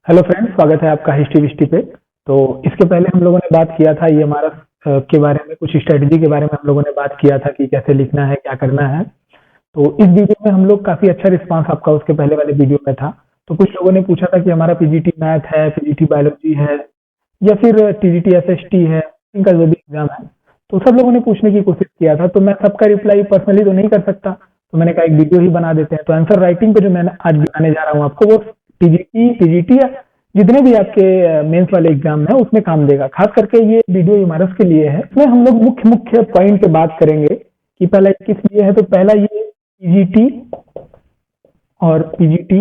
Hello friends, स्वागत है आपका हिस्ट्री विस्ट्री पे। तो इसके पहले हम लोगों ने बात किया था ये हमारा के बारे में, कुछ स्ट्रेटजी के बारे में हम लोगों ने बात किया था कि कैसे लिखना है, क्या करना है। तो इस वीडियो में हम लोग काफी अच्छा रिस्पांस आपका उसके पहले वाले वीडियो में था। तो कुछ लोगों ने पूछा था कि हमारा पीजीटी मैथ है, पीजीटी बायोलॉजी है या फिर टीजीटी एसएसटी है, इनका जो भी एग्जाम है। तो सब लोगों ने पूछने की कोशिश किया था, तो मैं सबका रिप्लाई पर्सनली तो नहीं कर सकता, तो मैंने कहा एक वीडियो ही बना देते हैं। तो आंसर राइटिंग पे जो मैं आज बनाने जा रहा हूँ आपको, वो टीजीटी पीजीटी या जितने भी आपके मेंस वाले एग्जाम है उसमें काम देगा। खास करके ये वीडियो इमारत के लिए है। इसमें हम लोग मुख्य मुख्य पॉइंट पे बात करेंगे कि पहला किस लिए है। तो पहला ये पीजीटी और पीजीटी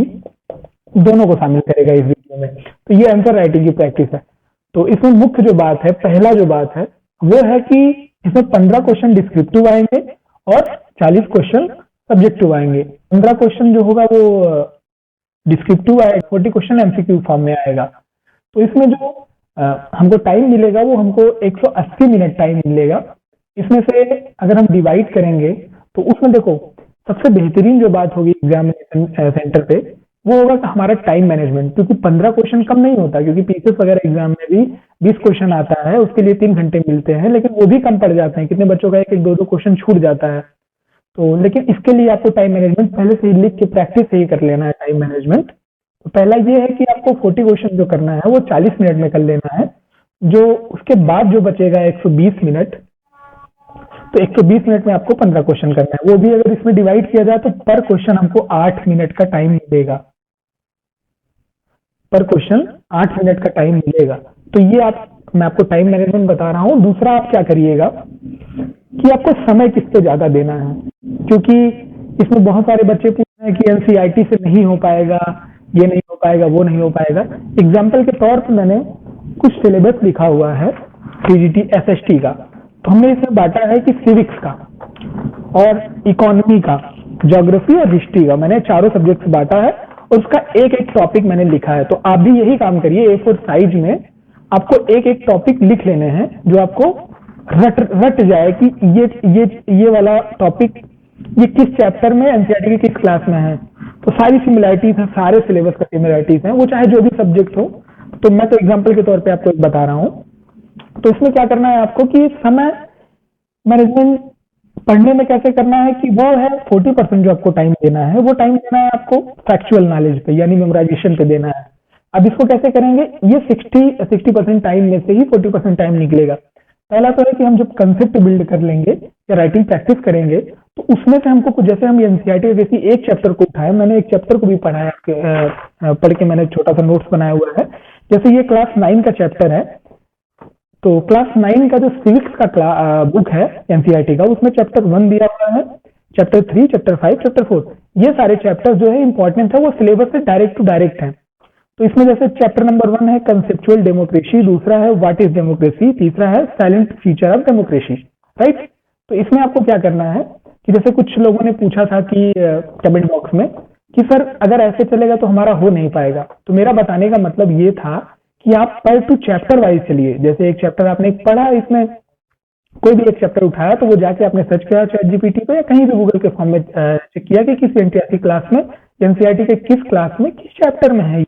दोनों को शामिल करेगा इस वीडियो में। तो ये आंसर राइटिंग की प्रैक्टिस है। तो इसमें मुख्य जो बात है, पहला जो बात है वो है कि इसमें 15 क्वेश्चन डिस्क्रिप्टिव आएंगे और 40 क्वेश्चन सब्जेक्टिव आएंगे। 15 क्वेश्चन जो होगा वो डिस्क्रिप्टिव आएगा, 40 क्वेश्चन एमसीक्यू फॉर्म में आएगा। तो इसमें जो हमको टाइम मिलेगा वो हमको 180 मिनट टाइम मिलेगा। इसमें से अगर हम डिवाइड करेंगे तो उसमें देखो सबसे बेहतरीन जो बात होगी एग्जामिनेशन सेंटर पे वो होगा कि हमारा टाइम मैनेजमेंट, क्योंकि 15 क्वेश्चन कम नहीं होता, क्योंकि पीसीएस वगैरह एग्जाम में भी 20 क्वेश्चन आता है, उसके लिए 3 घंटे मिलते हैं, लेकिन वो भी कम पड़ जाते हैं। कितने बच्चों का एक एक दो दो क्वेश्चन छूट जाता है। तो लेकिन इसके लिए आपको टाइम मैनेजमेंट पहले से ही लिख के प्रैक्टिस से ही कर लेना है टाइम मैनेजमेंट। तो पहला ये है कि आपको 40 क्वेश्चन जो करना है वो 40 मिनट में कर लेना है। जो उसके बाद जो बचेगा 120 मिनट, तो 120 मिनट में आपको 15 क्वेश्चन करना है। वो भी अगर इसमें डिवाइड किया जाए तो पर क्वेश्चन हमको 8 मिनट का टाइम मिलेगा। पर क्वेश्चन 8 मिनट का टाइम मिलेगा। तो ये मैं आपको टाइम मैनेजमेंट बता रहा हूं। दूसरा आप क्या करिएगा कि आपको समय किस पे ज्यादा देना है, क्योंकि इसमें बहुत सारे बच्चे पूछ रहे हैं कि एनसीईआरटी से नहीं हो पाएगा, ये नहीं हो पाएगा, वो नहीं हो पाएगा। एग्जाम्पल के तौर पर मैंने कुछ सिलेबस लिखा हुआ है टीजीटी एसएसटी का। तो हमने इसमें बांटा है कि सिविक्स का और इकोनॉमी का, ज्योग्राफी और हिस्ट्री का, मैंने चारों सब्जेक्ट बांटा है और उसका एक एक टॉपिक मैंने लिखा है। तो आप भी यही काम करिए, A4 साइज में आपको एक एक टॉपिक लिख लेने हैं जो आपको रट जाए कि ये वाला टॉपिक ये किस चैप्टर में एनसीईआरटी की किस क्लास में है। तो सारी सिमिलरिटीज हैं, सारे सिलेबस का सिमिलरिटीज हैं, वो चाहे जो भी सब्जेक्ट हो। तो मैं तो एग्जांपल के तौर पे आपको बता रहा हूं। तो इसमें क्या करना है आपको कि समय मैनेजमेंट पढ़ने में कैसे करना है कि वो है 40% जो आपको टाइम देना है, वो टाइम देना है आपको फैक्चुअल नॉलेज पे, यानी मेमोराइजेशन पे देना है। अब इसको कैसे करेंगे, ये 60% टाइम में से ही 40% टाइम निकलेगा। पहला तो है कि हम जब कंसेप्ट बिल्ड कर लेंगे या राइटिंग प्रैक्टिस करेंगे तो उसमें से हमको कुछ, जैसे हम एनसीईआरटी जैसी एक चैप्टर को उठाए, मैंने एक चैप्टर को भी पढ़ा है, पढ़ के मैंने छोटा सा नोट्स बनाया हुआ है। जैसे ये क्लास 9 का चैप्टर है, तो क्लास 9 का जो सिविक्स का बुक है एनसीईआरटी का, उसमें चैप्टर 1 दिया हुआ है, चैप्टर 3, चैप्टर 5, चैप्टर 4। ये सारे चैप्टर जो है इंपॉर्टेंट है, वो सिलेबस से डायरेक्ट टू डायरेक्ट है। तो इसमें जैसे चैप्टर नंबर 1 है कंसेप्चुअल डेमोक्रेसी, दूसरा है व्हाट इज डेमोक्रेसी, तीसरा है silent feature of democracy, right. तो इसमें आपको क्या करना है कि जैसे कुछ लोगों ने पूछा था कि कमेंट बॉक्स में कि सर अगर ऐसे चलेगा तो हमारा हो नहीं पाएगा। तो मेरा बताने का मतलब ये था कि आप पर टू चैप्टर वाइज चलिए। जैसे एक चैप्टर आपने पढ़ा, इसमें कोई भी एक चैप्टर उठाया तो वो जाके आपने सर्च किया ChatGPT पे या कहीं भी गूगल के फॉर्म में चेक किया कि किस एनसीईआरटी क्लास में, एनसीईआरटी के किस क्लास में किस चैप्टर में है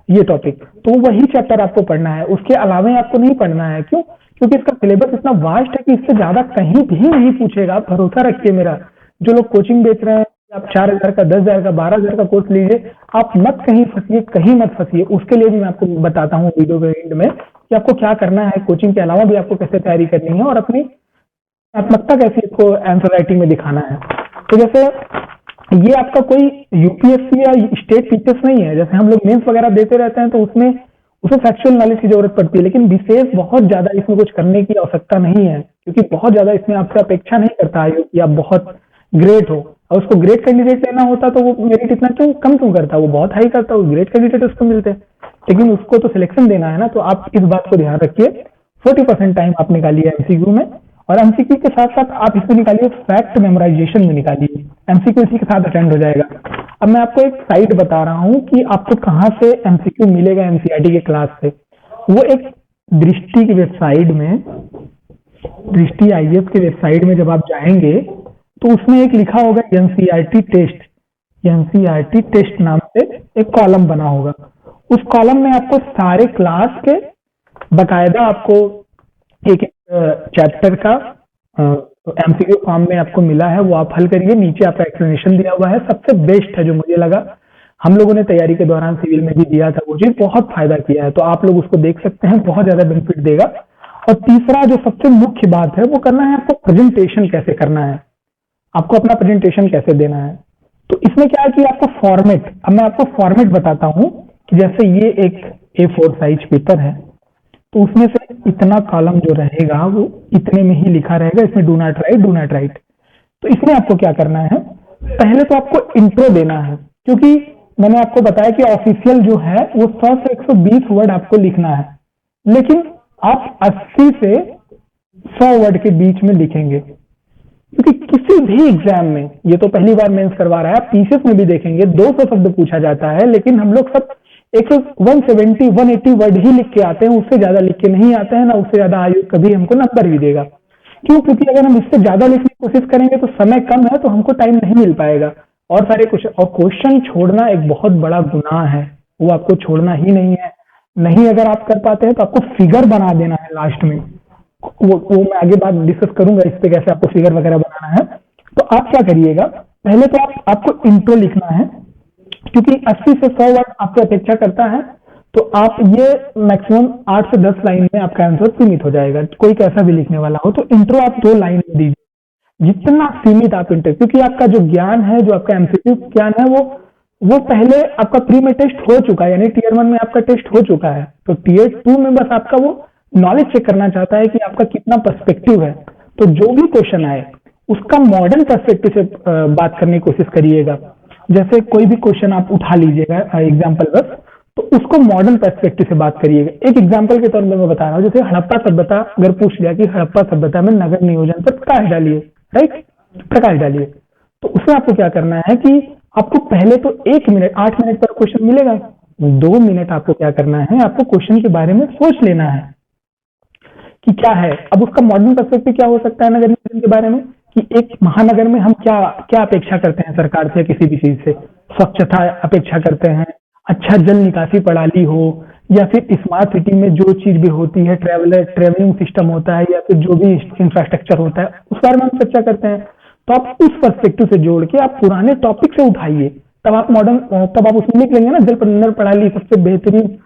ये टॉपिक। तो वही चैप्टर आपको पढ़ना है, उसके अलावा आपको नहीं पढ़ना है। क्यों? क्योंकि इसका सिलेबस इतना वास्ट है कि इससे ज्यादा कहीं भी नहीं पूछेगा। आप भरोसा रखिए मेरा। जो लोग कोचिंग बेच रहे हैं, आप 4000 का, 10,000 का, 12,000 का कोर्स लीजिए, आप मत कहीं फंसिए, कहीं मत फंसिए। उसके लिए भी मैं आपको बताता हूँ वीडियो के एंड में कि आपको क्या करना है, कोचिंग के अलावा भी आपको कैसे तैयारी करनी है और अपनी आत्मकता कैसे इसको आंसर राइटिंग में दिखाना है। तो जैसे ये आपका कोई यूपीएससी या स्टेट टीचर्स नहीं है। जैसे हम लोग मेंस वगैरह देते रहते हैं तो उसमें फैक्चुअल नॉलेज की जरूरत पड़ती है, लेकिन विशेष बहुत ज्यादा इसमें कुछ करने की आवश्यकता नहीं है, क्योंकि बहुत ज्यादा इसमें आपसे अपेक्षा नहीं करता है कि आप बहुत ग्रेट हो। और उसको ग्रेट कैंडिडेट लेना होता तो वो मेरिट इतना कम क्यों करता, वो बहुत हाई करता, वो ग्रेट कैंडिडेट उसको मिलते। लेकिन उसको तो सिलेक्शन देना है ना। तो आप इस बात को ध्यान रखिए। 40% टाइम आप निकालिए एमसीक्यू में, और एमसीक्यू के साथ साथ आप इसमें निकालिए फैक्ट मेमोराइजेशन में निकालिए। एमसीक्यू इसी के साथ अटेंड हो जाएगा। अब मैं आपको एक साइट बता रहा हूं कि आपको कहां से एमसीक्यू मिलेगा एनसीईआरटी के क्लास से। वो एक दृष्टि की वेबसाइट में, दृष्टि आईएएस की वेबसाइट में जब आप जाएंगे तो उसमें एक लिखा होगा एनसीईआरटी टेस्ट, एनसीईआरटी टेस्ट नाम से एक कॉलम बना होगा। उस कॉलम में आपको सारे क्लास के बकायदा आपको एक चैप्टर का एमसीक्यू फॉर्म में आपको मिला है, वो आप हल करिए। नीचे आपका एक्सप्लेनेशन दिया हुआ है। सबसे बेस्ट है जो मुझे लगा, हम लोगों ने तैयारी के दौरान सिविल में भी दिया था, वो चीज बहुत फायदा किया है, तो आप लोग उसको देख सकते हैं, बहुत ज्यादा बेनिफिट देगा। और तीसरा जो सबसे मुख्य बात है वो करना है आपको, प्रेजेंटेशन कैसे करना है, आपको अपना प्रेजेंटेशन कैसे देना है। तो इसमें क्या है कि आपको फॉर्मेट, अब मैं आपको फॉर्मेट बताता हूं कि जैसे ये एक A4 साइज पेपर है, तो उसमें से इतना कॉलम जो रहेगा वो इतने में ही लिखा रहेगा, इसमें do not right, do not right. तो इसमें आपको क्या करना है, पहले तो आपको इंट्रो देना है, क्योंकि मैंने आपको बताया कि ऑफिशियल जो है वो 100 से 120 वर्ड आपको लिखना है, लेकिन आप 80 से 100 वर्ड के बीच में लिखेंगे, क्योंकि किसी भी एग्जाम में, ये तो पहली बार मेंस करवा रहा है, आप पीसीएस में भी देखेंगे 200 शब्द पूछा जाता है, लेकिन हम लोग सब 170 180 वर्ड ही लिख के आते हैं, उससे ज्यादा लिख के नहीं आते हैं ना, उससे ज्यादा आयोग कभी हमको नंबर भी देगा। क्यों? क्योंकि अगर हम इससे ज्यादा लिखने की कोशिश करेंगे तो समय कम है, तो हमको टाइम नहीं मिल पाएगा। और सारे क्वेश्चन, और क्वेश्चन छोड़ना एक बहुत बड़ा गुनाह है, वो आपको छोड़ना ही नहीं है। नहीं अगर आप कर पाते हैं तो आपको फिगर बना देना है लास्ट में, वो मैं आगे बात डिस्कस करूंगा इस पे, कैसे आपको फिगर वगैरह बनाना है। तो आप क्या करिएगा, पहले तो आपको इंट्रो लिखना है, क्योंकि 80 से 100 वर्ड आपकी अपेक्षा करता है, तो आप ये मैक्सिमम 8 से 10 लाइन में आपका आंसर सीमित हो जाएगा। कोई कैसा भी लिखने वाला हो तो इंट्रो आप 2 लाइन में दीजिए, जितना सीमित आप इंट्रो, क्योंकि आपका जो ज्ञान है, जो आपका एमसीक्यू ज्ञान है, वो पहले आपका प्री में टेस्ट हो चुका है, यानी टीयर 1 में आपका टेस्ट हो चुका है, तो टीयर 2 में बस आपका वो नॉलेज चेक करना चाहता है कि आपका कितना पर्सपेक्टिव है। तो जो भी क्वेश्चन आए उसका मॉडर्न पर्सपेक्टिव से बात करने की कोशिश करिएगा। जैसे कोई भी क्वेश्चन आप उठा लीजिएगा एग्जाम्पल बस, तो उसको मॉडर्न पर्सपेक्टिव से बात करिएगा। एक एग्जाम्पल के तौर पर मैं बता रहा हूँ, जैसे हड़प्पा सभ्यता अगर पूछ लिया कि हड़प्पा सभ्यता में नगर नियोजन पर प्रकाश डालिए, राइट, प्रकाश डालिए, तो उसमें आपको क्या करना है कि आपको पहले तो 1 मिनट, 8 मिनट पर क्वेश्चन मिलेगा, 2 मिनट आपको क्या करना है, आपको क्वेश्चन के बारे में सोच लेना है कि क्या है। अब उसका मॉडर्न पर्सपेक्टिव क्या हो सकता है नगर नियोजन के बारे में, कि एक महानगर में हम क्या क्या अपेक्षा करते हैं सरकार से, किसी भी चीज से, स्वच्छता अपेक्षा करते हैं, अच्छा जल निकासी प्रणाली हो, या फिर स्मार्ट सिटी में जो चीज भी होती है, ट्रेवलिंग सिस्टम होता है, या फिर जो भी इंफ्रास्ट्रक्चर होता है, उस बारे में हम चर्चा करते हैं। तो आप उस पर्सपेक्टिव से जोड़ के आप पुराने टॉपिक से उठाइए, तब आप मॉडर्न, तब आप उसमें लिख लेंगे ना, जल प्रणाली सबसे बेहतरीन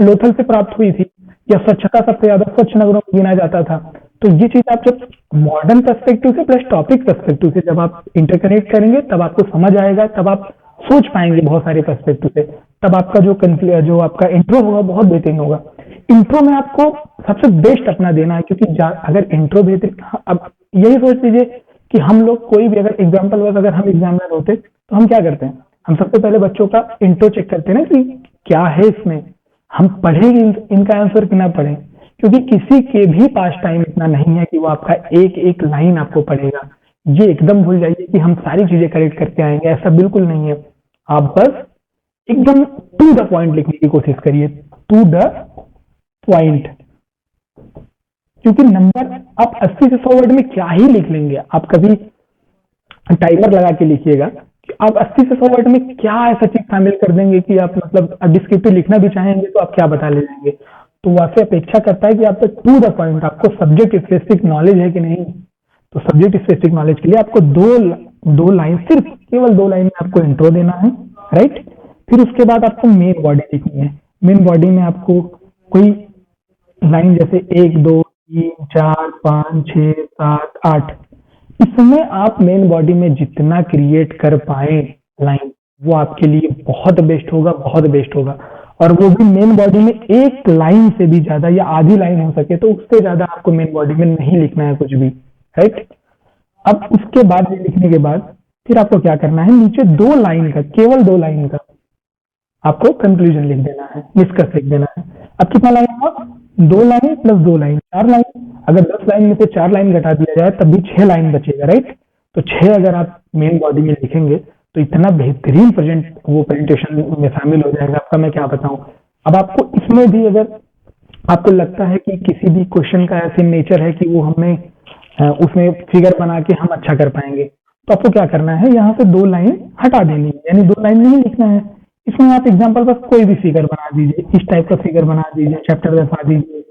लोथल से प्राप्त हुई थी, या स्वच्छता सबसे ज्यादा स्वच्छ नगरों में गिना जाता था। तो ये चीज आप जब मॉडर्न पर्सपेक्टिव से प्लस टॉपिक पर्सपेक्टिव से जब आप इंटरकनेक्ट करेंगे, तब आपको समझ आएगा, तब आप सोच पाएंगे बहुत सारे पर्सपेक्टिव से, तब आपका जो आपका इंट्रो होगा बहुत बेहतरीन होगा। इंट्रो में आपको सबसे बेस्ट अपना देना है, क्योंकि अगर इंट्रो बेहतरीन, अब यही सोच लीजिए कि हम लोग कोई भी अगर एग्जाम्पल बस अगर हम एग्जामिनर होते तो हम क्या करते हैं, हम सबसे पहले बच्चों का इंट्रो चेक करते हैं ना कि क्या है इसमें, हम पढ़ेंगे इनका आंसर कि ना पढ़ें, क्योंकि किसी के भी पास टाइम इतना नहीं है कि वो आपका एक एक लाइन आपको पढ़ेगा। ये एकदम भूल जाइए कि हम सारी चीजें करेक्ट करके आएंगे, ऐसा बिल्कुल नहीं है। आप बस एकदम टू द पॉइंट लिखने की कोशिश करिए, टू द पॉइंट, क्योंकि नंबर आप 80 से 100 वर्ड में क्या ही लिख लेंगे। आप कभी टाइमर लगा के लिखिएगा कि आप 80 से 100 वर्ड में क्या ऐसा चीज शामिल कर देंगे कि आप मतलब डिस्क्रिप्टिव लिखना भी चाहेंगे तो आप क्या बता ले जाएंगे। तो वैसे अपेक्षा करता है कि आप टू द पॉइंट, आपको सब्जेक्ट स्पेसिफिक नॉलेज है कि नहीं, तो सब्जेक्ट स्पेसिफिक नॉलेज के लिए आपको दो लाइन, सिर्फ केवल 2 लाइन में आपको इंट्रो देना है, राइट। फिर उसके बाद आपको मेन बॉडी लिखनी है। मेन बॉडी में आपको कोई लाइन जैसे 1 2 3 4 5 6 7 8, इसमें आप मेन बॉडी में जितना क्रिएट कर पाए लाइन, वो आपके लिए बहुत बेस्ट होगा, बहुत बेस्ट होगा। और वो भी मेन बॉडी में एक लाइन से भी ज्यादा या आधी लाइन हो सके तो उससे ज्यादा आपको मेन बॉडी में नहीं लिखना है कुछ भी, राइट। अब उसके बाद ये लिखने के बाद फिर आपको क्या करना है, नीचे 2 लाइन का, केवल 2 लाइन का आपको कंक्लूजन लिख देना है, निष्कर्ष लिख देना है। अब कितना लाइन होगा, 2 लाइन प्लस 2 लाइन, 4 लाइन। अगर 10 लाइन में से 4 लाइन घटा दिया जाए तब भी 6 लाइन बचेगा, राइट। तो 6 अगर आप मेन बॉडी में लिखेंगे तो इतना बेहतरीन प्रेजेंटेशन में शामिल हो जाएगा आपका, मैं क्या बताऊं। अब आपको इसमें भी अगर आपको लगता है कि किसी भी क्वेश्चन का ऐसे नेचर है कि वो हमें उसमें फिगर बना के हम अच्छा कर पाएंगे, तो आपको क्या करना है, यहाँ से 2 लाइन हटा देनी है, यानी 2 लाइन नहीं लिखना है, इसमें आप एग्जांपल बस कोई भी फिगर बना दीजिए, इस टाइप का फिगर बना दीजिए, चैप्टर दिखा दीजिए,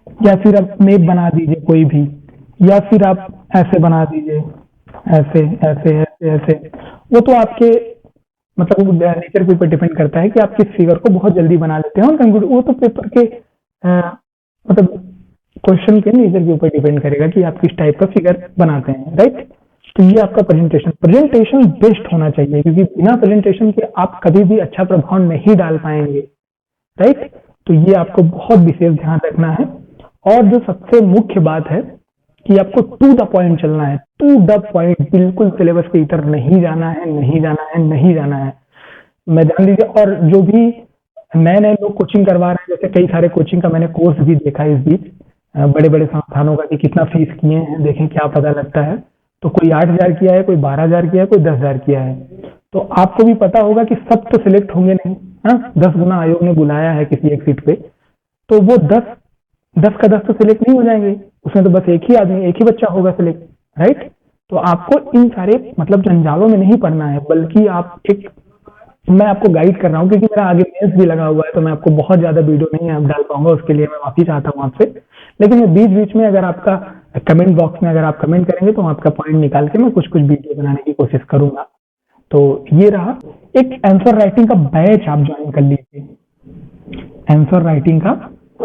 या फिर आप मैप बना दीजिए कोई भी, या फिर आप ऐसे बना दीजिए, ऐसे ऐसे ऐसे ऐसे। वो तो आपके मतलब नेचर के ऊपर डिपेंड करता है कि आप किस फिगर को बहुत जल्दी बना लेते हैं और कंप्यूटर, वो तो पेपर के मतलब क्वेश्चन के नेचर के ऊपर डिपेंड करेगा कि आप किस टाइप का फिगर बनाते हैं, राइट। तो ये आपका प्रेजेंटेशन प्रेजेंटेशन बेस्ट होना चाहिए, क्योंकि बिना प्रेजेंटेशन के आप कभी भी अच्छा प्रभाव नहीं डाल पाएंगे, राइट। तो ये आपको बहुत विशेष ध्यान रखना है। और जो सबसे मुख्य बात है कि आपको टू द पॉइंट चलना है, टू द पॉइंट, बिल्कुल सिलेबस के इतर नहीं जाना है, नहीं जाना है, नहीं जाना है। मैं जान लीजिए, और जो भी नए नए लोग कोचिंग करवा रहे हैं, जैसे कई सारे कोचिंग का मैंने कोर्स भी देखा इस बीच, बड़े बड़े संस्थानों का, कि कितना फीस किए हैं, देखें क्या पता लगता है। तो कोई 8,000 किया है, कोई 12,000 किया है, कोई 10,000 किया है। तो आपको भी पता होगा कि सब तो सिलेक्ट होंगे नहीं, हाँ, 10 गुना आयोग ने बुलाया है किसी एक सीट पे, तो वो 10 का 10 तो सिलेक्ट नहीं हो जाएंगे, उसमें तो बस एक ही आदमी, एक ही बच्चा होगा सिलेक्ट, राइट। तो आपको इन सारे मतलब जंजालों में नहीं पड़ना है, बल्कि आप एक, मैं आपको गाइड कर रहा हूँ, क्योंकि मेरा आगे मेंस भी लगा हुआ है, तो मैं आपको बहुत ज्यादा वीडियो नहीं आप डाल पाऊंगा, उसके लिए मैं माफी चाहता हूँ आपसे। लेकिन मैं बीच बीच में, अगर आपका कमेंट बॉक्स में अगर आप कमेंट करेंगे, तो आपका पॉइंट निकाल के मैं कुछ कुछ वीडियो बनाने की कोशिश करूंगा। तो ये रहा, एक आंसर राइटिंग का बैच आप ज्वाइन कर लीजिए। आंसर राइटिंग का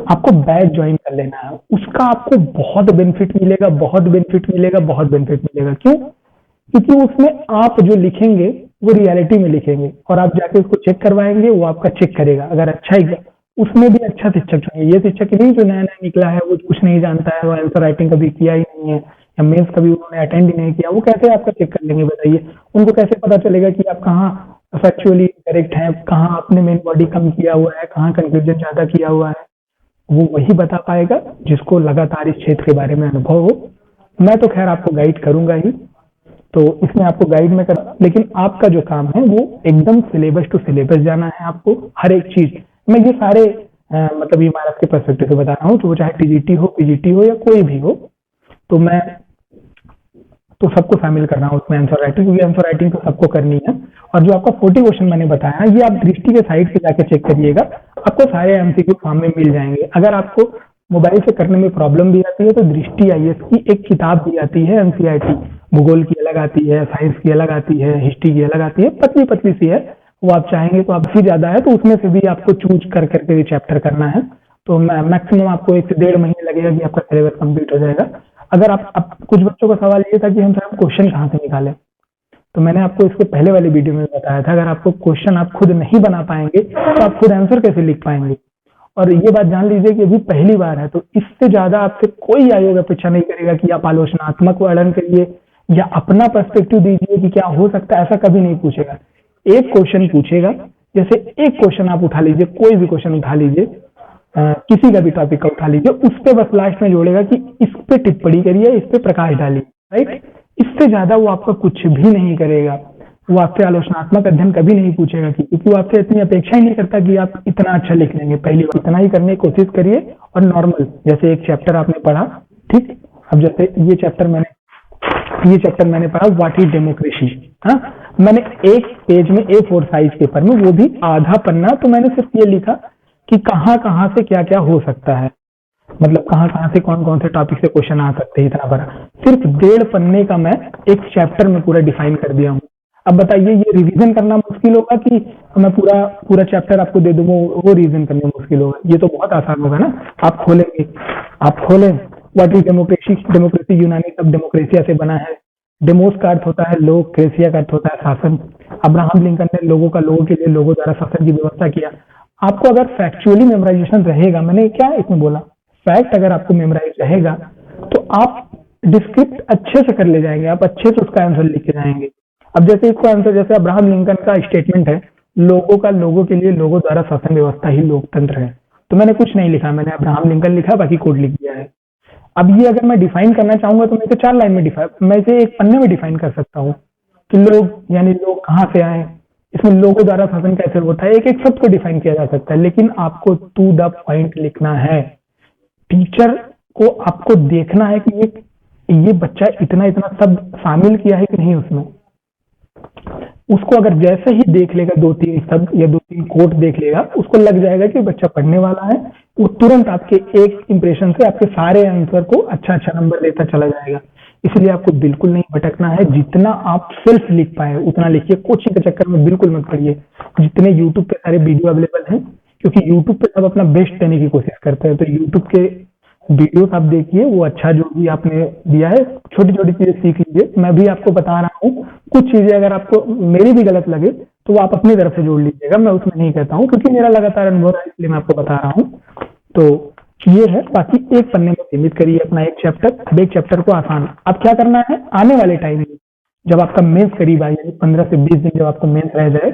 आपको बैच ज्वाइन कर लेना है, उसका आपको बहुत बेनिफिट मिलेगा, बहुत बेनिफिट मिलेगा, बहुत बेनिफिट मिलेगा। क्यों? क्योंकि उसमें आप जो लिखेंगे वो रियलिटी में लिखेंगे, और आप जाके उसको चेक करवाएंगे, वो आपका चेक करेगा। अगर अच्छा ही, उसमें भी अच्छा शिक्षक चुनिए, ये शिक्षक नहीं जो नया नया निकला है, वो कुछ नहीं जानता है, वो आंसर राइटिंग कभी किया ही नहीं है, या मेंस कभी उन्होंने अटेंड ही नहीं किया, वो कैसे आपका चेक कर लेंगे बताइए। उनको कैसे पता चलेगा कि आप कहाँ फैक्चुअली करेक्ट हैं, कहाँ आपने मेन बॉडी कम किया हुआ है, कहाँ कंफ्यूजन ज्यादा किया हुआ है। वो वही बता पाएगा जिसको लगातार इस क्षेत्र के बारे में अनुभव हो। मैं तो खैर आपको गाइड करूंगा ही, तो इसमें आपको गाइड में कर, लेकिन आपका जो काम है वो एकदम सिलेबस टू सिलेबस जाना है आपको, हर एक चीज। मैं ये सारे मतलब ये महाराज के पर्सपेक्टिव से बता रहा हूँ, तो वो चाहे टीजीटी हो, पीजीटी हो, या कोई भी हो, तो मैं तो सबको शामिल कर रहा हूँ उसमें आंसर राइटिंग, क्योंकि आंसर राइटिंग तो सबको करनी है। और जो आपका 40 क्वेश्चन मैंने बताया, ये आप दृष्टि के साइट पे जाके चेक करिएगा, आपको सारे एमसीक्यू फॉर्म में मिल जाएंगे। अगर आपको मोबाइल से करने में प्रॉब्लम भी आती है, तो दृष्टि आईएएस की एक किताब भी आती है, एनसीईआरटी, भूगोल की अलग आती है, साइंस की अलग आती है, हिस्ट्री की अलग आती है, पतली पतली सी है, वो आप चाहेंगे तो आपसे ज्यादा है, तो उसमें से भी आपको चूज कर करके चैप्टर करना है। तो मैक्सिमम आपको 1 से 1.5 महीने लगेगा कि आपका सिलेबस कंप्लीट हो जाएगा। अगर आप कुछ बच्चों का सवाल ये था कि हम सर क्वेश्चन कहाँ से निकालें, तो मैंने आपको इसके पहले वाली वीडियो में बताया था, अगर आपको क्वेश्चन आप खुद नहीं बना पाएंगे, तो आप खुद आंसर कैसे लिख पाएंगे। और ये बात जान लीजिए कि अभी पहली बार है, तो इससे ज्यादा आपसे कोई आयोग अपेक्षा नहीं करेगा कि आप आलोचनात्मक वर्णन करिए या अपना पर्सपेक्टिव दीजिए कि क्या हो सकता है, ऐसा कभी नहीं पूछेगा। एक क्वेश्चन पूछेगा, जैसे एक क्वेश्चन आप उठा लीजिए, कोई भी क्वेश्चन उठा लीजिए, किसी का भी टॉपिक का उठा लीजिए, उस पे बस लास्ट में जोड़ेगा कि इस पे टिप्पणी करिए, इस पे प्रकाश डालिए, राइट। इससे ज्यादा वो आपका कुछ भी नहीं करेगा। वो आपसे आलोचनात्मक अध्ययन कभी नहीं पूछेगा, क्योंकि वो आपसे इतनी अपेक्षा ही नहीं करता कि आप इतना अच्छा लिख लेंगे। पहली बार इतना ही करने की कोशिश करिए, और नॉर्मल जैसे एक चैप्टर आपने पढ़ा, ठीक, अब जैसे ये चैप्टर मैंने पढ़ा, व्हाट इज डेमोक्रेसी। हाँ, मैंने एक पेज में A4 साइज पेपर में, वो भी आधा पन्ना, तो मैंने सिर्फ ये लिखा कि कहाँ कहाँ से क्या क्या हो सकता है, मतलब कहाँ कहाँ से कौन कौन से टॉपिक से क्वेश्चन आ सकते हैं। इतना बड़ा सिर्फ 1.5 पन्ने का मैं एक चैप्टर में पूरा डिफाइन कर दिया हूँ। अब बताइए, ये रिवीजन करना मुश्किल होगा कि मैं पूरा पूरा चैप्टर आपको दे दूँ, वो रिवीजन करने मुश्किल होगा। ये तो बहुत आसान होगा ना। आप खोलें व्हाट इज डेमोक्रेसी। डेमोक्रेसी यूनानी शब्द डेमोक्रेसिया से बना है। डेमोस का अर्थ होता है लोग, क्रेसिया का अर्थ होता है शासन। अब्राहम लिंकन ने लोगों के लिए लोगों द्वारा शासन की व्यवस्था किया। आपको अगर फैक्चुअली मेमोराइजेशन रहेगा, मैंने क्या इसमें बोला, फैक्ट अगर आपको मेमोराइज रहेगा, तो आप डिस्क्रिप्ट अच्छे से कर ले जाएंगे, आप अच्छे से उसका आंसर लिख के जाएंगे। अब जैसे इसको आंसर, जैसे अब्राहम लिंकन का स्टेटमेंट है, लोगों के लिए लोगों द्वारा शासन व्यवस्था ही लोकतंत्र है। तो मैंने कुछ नहीं लिखा, मैंने अब्राहम लिंकन लिखा, बाकी कोड लिख दिया है। अब ये अगर मैं डिफाइन करना चाहूंगा, तो मैं इसे 4 लाइन में मैं इसे एक पन्ने में डिफाइन कर सकता हूँ कि लोग यानी लोग कहाँ से आए, इसमें लोगों द्वारा शासन कैसे होता है, एक एक शब्द को डिफाइन किया जा सकता है। लेकिन आपको टू द पॉइंट लिखना है। टीचर को आपको देखना है कि ये बच्चा इतना इतना शब्द शामिल किया है कि नहीं उसमें। उसको अगर जैसे ही देख लेगा 2-3 शब्द या 2-3 कोट देख लेगा, उसको लग जाएगा कि बच्चा पढ़ने वाला है। वो तुरंत आपके एक इंप्रेशन से आपके सारे आंसर को अच्छा नंबर देता चला जाएगा। इसलिए आपको बिल्कुल नहीं भटकना है, जितना आप सिर्फ लिख पाए उतना लिखिए। कोचिंग के चक्कर में बिल्कुल मत पड़िए। जितने यूट्यूब पे सारे वीडियो अवेलेबल हैं, क्योंकि यूट्यूब पे सब अपना बेस्ट देने की कोशिश करते हैं, तो यूट्यूब के वीडियोस आप देखिए, वो अच्छा जो भी आपने दिया है, छोटी छोटी चीजें सीख लीजिए। मैं भी आपको बता रहा हूँ, कुछ चीजें अगर आपको मेरी भी गलत लगे तो वो आप अपनी तरफ से जोड़ लीजिएगा, मैं उसमें नहीं कहता हूँ, क्योंकि मेरा लगातार अनुभव है, इसलिए मैं आपको बता रहा हूँ। तो ये है, बाकी एक पन्ने में सीमित करिए अपना एक चैप्टर। अब एक चैप्टर को आसान अब क्या करना है, आने वाले टाइम में जब आपका मेंस करीब आए, यानी 15 से 20 दिन जब आपका मेंस रह जाए,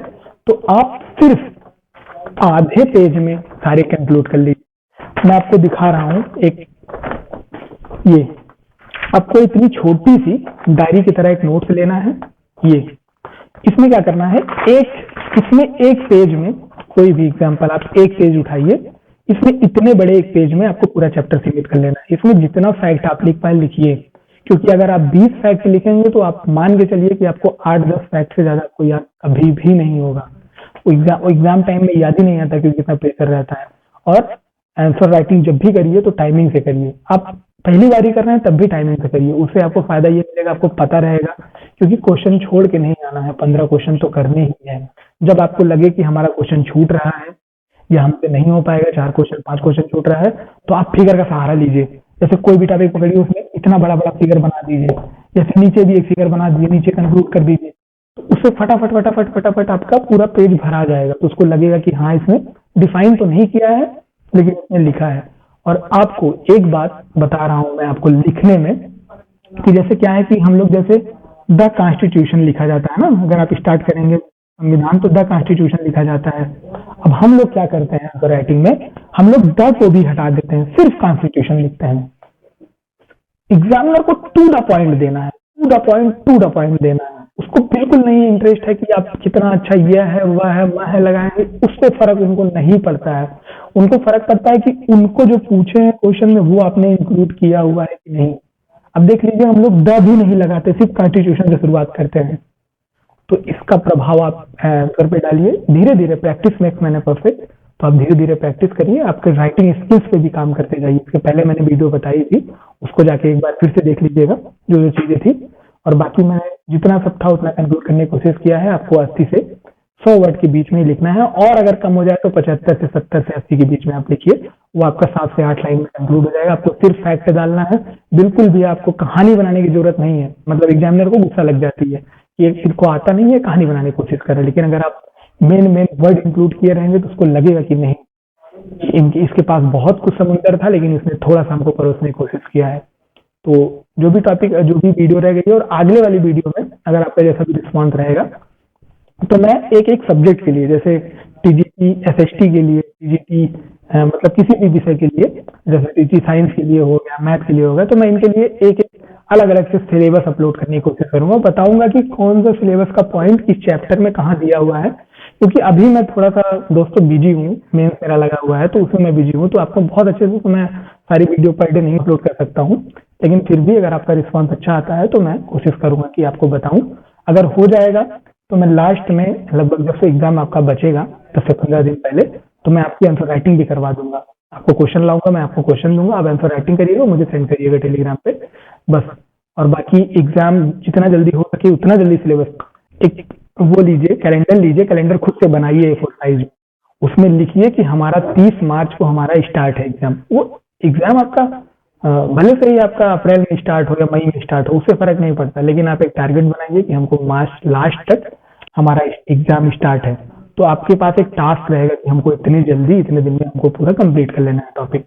तो आप सिर्फ आधे पेज में सारे कंक्लूड कर लीजिए। मैं आपको दिखा रहा हूँ एक, ये आपको इतनी छोटी सी डायरी की तरह एक नोट्स लेना है। ये इसमें क्या करना है, इसमें एक पेज में कोई भी एग्जांपल आप एक पेज उठाइए, इसमें इतने बड़े एक पेज में आपको पूरा चैप्टर सीमित कर लेना है। इसमें जितना फैक्ट आप लिख पाए लिखिए, क्योंकि अगर आप 20 फैक्ट लिखेंगे तो आप मान के चलिए कि आपको 8-10 फैक्ट से ज्यादा आपको याद कभी भी नहीं होगा। एग्जाम टाइम में याद ही नहीं आता, क्योंकि इतना प्रेशर रहता है। और आंसर राइटिंग जब भी करिए तो टाइमिंग से करिए। आप पहली बार ही कर रहे हैं तब भी टाइमिंग से करिए, उससे आपको फायदा ये मिलेगा, आपको पता रहेगा, क्योंकि क्वेश्चन छोड़ के नहीं आना है। 15 क्वेश्चन तो करने ही है। जब आपको लगे कि हमारा क्वेश्चन छूट रहा है या हमसे नहीं हो पाएगा, 4 क्वेश्चन 5 क्वेश्चन छूट रहा है, तो आप फिगर का सहारा लीजिए। जैसे कोई भी टॉपिक पकड़िए, उसमें इतना बड़ा बड़ा फिगर बना दीजिए, जैसे नीचे भी एक फिगर बना दीजिए, नीचे कंक्लूड कर दीजिए, तो उससे फटाफट फटाफट फटाफट आपका पूरा पेज भरा जाएगा। तो उसको लगेगा कि हाँ, इसमें डिफाइन तो नहीं किया है लेकिन इसमें लिखा है। और आपको एक बात बता रहा हूं मैं आपको लिखने में, कि जैसे क्या है कि हम लोग जैसे द कॉन्स्टिट्यूशन लिखा जाता है ना, अगर आप स्टार्ट करेंगे संविधान तो द कॉन्स्टिट्यूशन लिखा जाता है। अब हम लोग क्या करते हैं आंसर राइटिंग में, हम लोग द को भी हटा देते हैं, सिर्फ कॉन्स्टिट्यूशन लिखते हैं। एग्जामिनर को टू द पॉइंट देना है, टू द पॉइंट देना है। उसको बिल्कुल नहीं इंटरेस्ट है कि आप कितना अच्छा यह है वह है वह है लगाएंगे, उससे फर्क उनको नहीं पड़ता है। उनको फर्क पड़ता है कि उनको जो पूछे हैं क्वेश्चन में वो आपने इंक्लूड किया हुआ है कि नहीं। अब देख लीजिए, हम लोग द भी नहीं लगाते, सिर्फ कॉन्स्टिट्यूशन से शुरुआत करते हैं। तो इसका प्रभाव आप आंसर पे डालिए। धीरे धीरे प्रैक्टिस मेक्स मैन परफेक्ट, तो आप धीरे धीरे प्रैक्टिस करिए, आपके राइटिंग स्किल्स पे भी काम करते जाइए। इसके पहले मैंने वीडियो बताई थी, उसको जाके एक बार फिर से देख लीजिएगा, जो जो चीजें थी। और बाकी मैंने जितना सब था उतना कंक्लूड करने की कोशिश किया है। आपको 80 से 100 वर्ड के बीच में ही लिखना है, और अगर कम हो जाए तो 75 से 70 से 80 के बीच में आप लिखिए, वो आपका 7 से 8 लाइन में कंक्लूड हो जाएगा। आपको सिर्फ फैक्ट डालना है, बिल्कुल भी आपको कहानी बनाने की जरूरत नहीं है। मतलब एग्जामिनर को गुस्सा लग जाती है कि इनको आता नहीं है, कहानी बनाने की कोशिश कर रहे हैं, लेकिन अगर आप मेन वर्ड इंक्लूड किए रहेंगे तो उसको लगेगा कि नहीं, इसके पास बहुत कुछ समुंदर था लेकिन इसने थोड़ा सा हमको परोसने की कोशिश किया है। तो जो भी टॉपिक, जो भी वीडियो रह गई है, और अगले वाली वीडियो में अगर आपका जैसा भी रिस्पॉन्स रहेगा, तो मैं एक एक सब्जेक्ट के लिए, जैसे टीजीटी एसएसटी के लिए, टीजीटी मतलब किसी भी विषय के लिए, जैसे टीजी साइंस के लिए हो गया, मैथ के लिए हो गया, तो मैं इनके लिए एक एक अलग अलग से सिलेबस अपलोड करने की कोशिश करूंगा। बताऊंगा कि कौन सा सिलेबस का पॉइंट किस चैप्टर में कहाँ दिया हुआ है, क्योंकि अभी मैं थोड़ा सा दोस्तों बिजी हूँ, मेंस मेरा लगा हुआ है, तो उसमें मैं बिजी हूँ। तो आपको बहुत अच्छे से तो मैं सारी वीडियो पर डे नहीं अपलोड कर सकता हूँ, लेकिन फिर भी अगर आपका रिस्पॉन्स अच्छा आता है तो मैं कोशिश करूंगा कि आपको बताऊं। अगर हो जाएगा तो मैं लास्ट में, लगभग जब से एग्जाम आपका बचेगा 10 से 15 दिन पहले, तो मैं आपकी आंसर राइटिंग भी करवा दूंगा। आपको क्वेश्चन लाऊंगा, मैं आपको क्वेश्चन दूंगा, आप आंसर राइटिंग करिएगा, मुझे सेंड करिएगा टेलीग्राम पे, बस। और बाकी एग्जाम जितना जल्दी हो सके उतना जल्दी सिलेबस, एक वो लीजिए, कैलेंडर लीजिए, कैलेंडर खुद से बनाइए A4 साइज में, उसमें लिखिए कि हमारा 30 मार्च को हमारा स्टार्ट है एग्जाम। वो एग्जाम आपका भले से ही आपका अप्रैल में स्टार्ट हो या मई में स्टार्ट हो, उससे फर्क नहीं पड़ता, लेकिन आप एक टारगेट बनाइए कि हमको मार्च लास्ट तक हमारा एग्जाम स्टार्ट है। तो आपके पास एक टास्क रहेगा कि हमको इतनी जल्दी, इतने दिन में हमको पूरा कंप्लीट कर लेना है टॉपिक।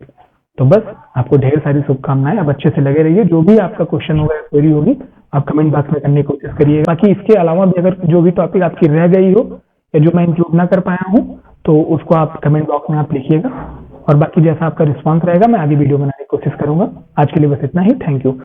तो बस, आपको ढेर सारी शुभकामनाएं, आप अच्छे से लगे रहिए। जो भी आपका क्वेश्चन होगा या क्वेरी होगी, आप कमेंट बॉक्स में करने की कोशिश करिएगा। बाकी इसके अलावा भी अगर जो भी टॉपिक आपकी रह गई हो या जो मैं इंक्लूड ना कर पाया हूँ, तो उसको आप कमेंट बॉक्स में आप लिखिएगा। और बाकी जैसा आपका रिस्पॉन्स रहेगा, मैं आगे वीडियो बनाने की कोशिश करूंगा। आज के लिए बस इतना ही, थैंक यू।